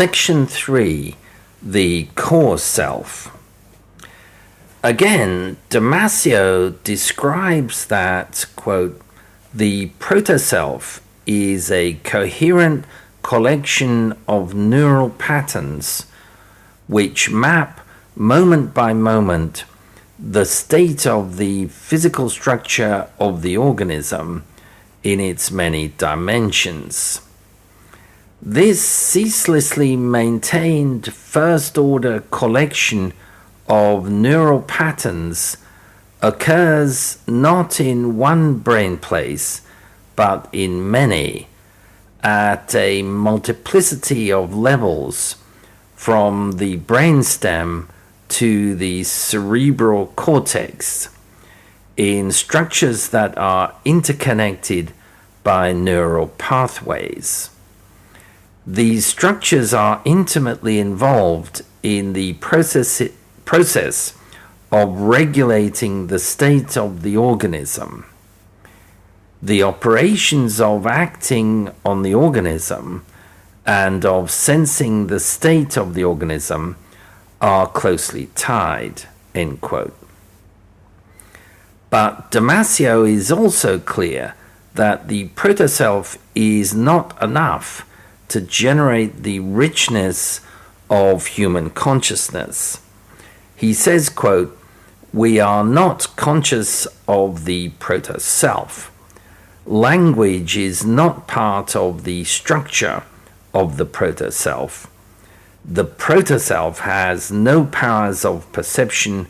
Section 3, the core self. Again, Damasio describes that, quote, the proto-self is a coherent collection of neural patterns which map moment by moment the state of the physical structure of the organism in its many dimensions. This ceaselessly maintained first-order collection of neural patterns occurs not in one brain place, but in many, at a multiplicity of levels, from the brainstem to the cerebral cortex, in structures that are interconnected by neural pathways. These structures are intimately involved in the process of regulating the state of the organism. The operations of acting on the organism and of sensing the state of the organism are closely tied, end quote. But Damasio is also clear that the proto-self is not enough to generate the richness of human consciousness. He says, quote, we are not conscious of the proto-self. Language is not part of the structure of the proto-self. The proto-self has no powers of perception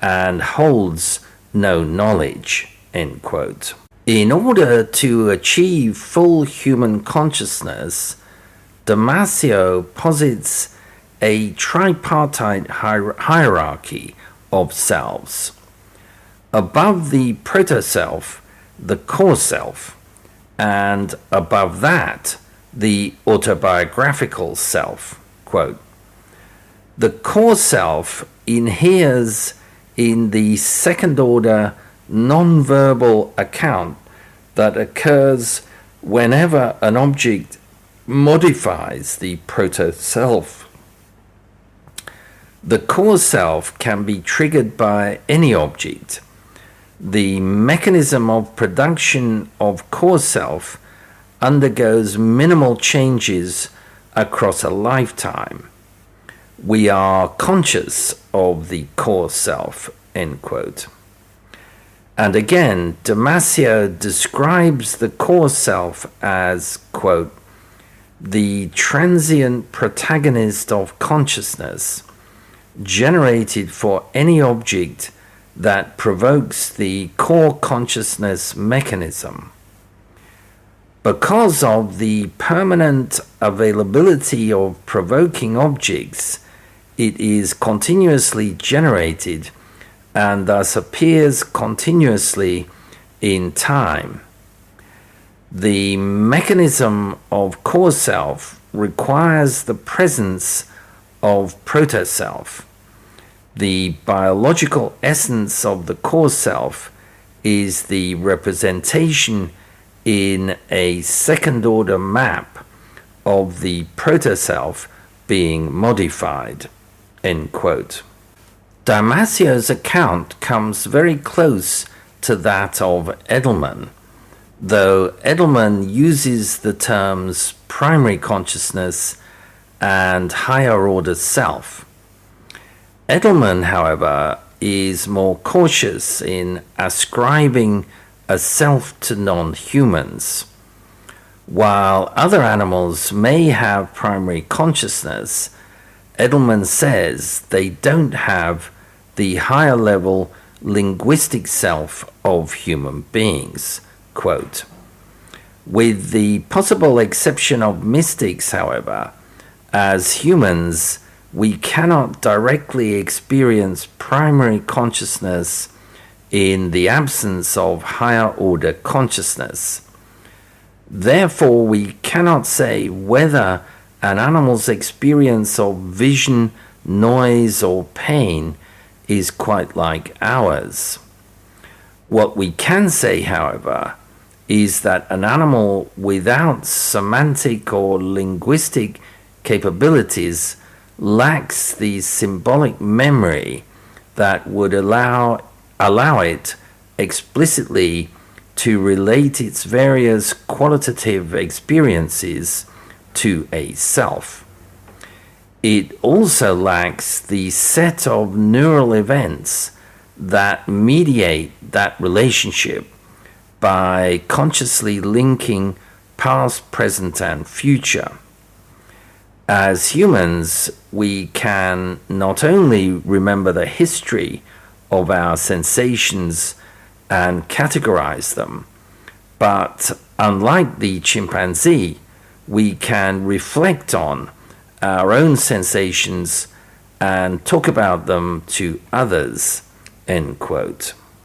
and holds no knowledge, end quote. In order to achieve full human consciousness, Damasio posits a tripartite hierarchy of selves. Above the proto-self, the core self, and above that, the autobiographical self. Quote, the core self inheres in the second-order non-verbal account that occurs whenever an object modifies the proto-self. The core self can be triggered by any object. The mechanism of production of core self undergoes minimal changes across a lifetime. We are conscious of the core self, end quote. And again, Damasio describes the core self as, quote, the transient protagonist of consciousness, generated for any object that provokes the core consciousness mechanism. Because of the permanent availability of provoking objects, it is continuously generated and thus appears continuously in time. The mechanism of core self requires the presence of proto-self. The biological essence of the core self is the representation in a second-order map of the proto-self being modified, end quote. Damasio's account comes very close to that of Edelman, though Edelman uses the terms primary consciousness and higher-order self. Edelman, however, is more cautious in ascribing a self to non-humans. While other animals may have primary consciousness, Edelman says they don't have the higher-level linguistic self of human beings. Quote, with the possible exception of mystics, however, as humans, we cannot directly experience primary consciousness in the absence of higher-order consciousness. Therefore, we cannot say whether an animal's experience of vision, noise, or pain is quite like ours. What we can say, however, is that an animal without semantic or linguistic capabilities lacks the symbolic memory that would allow it explicitly to relate its various qualitative experiences to a self. It also lacks the set of neural events that mediate that relationship by consciously linking past, present, and future. As humans, we can not only remember the history of our sensations and categorize them, but unlike the chimpanzee, we can reflect on our own sensations and talk about them to others, end quote.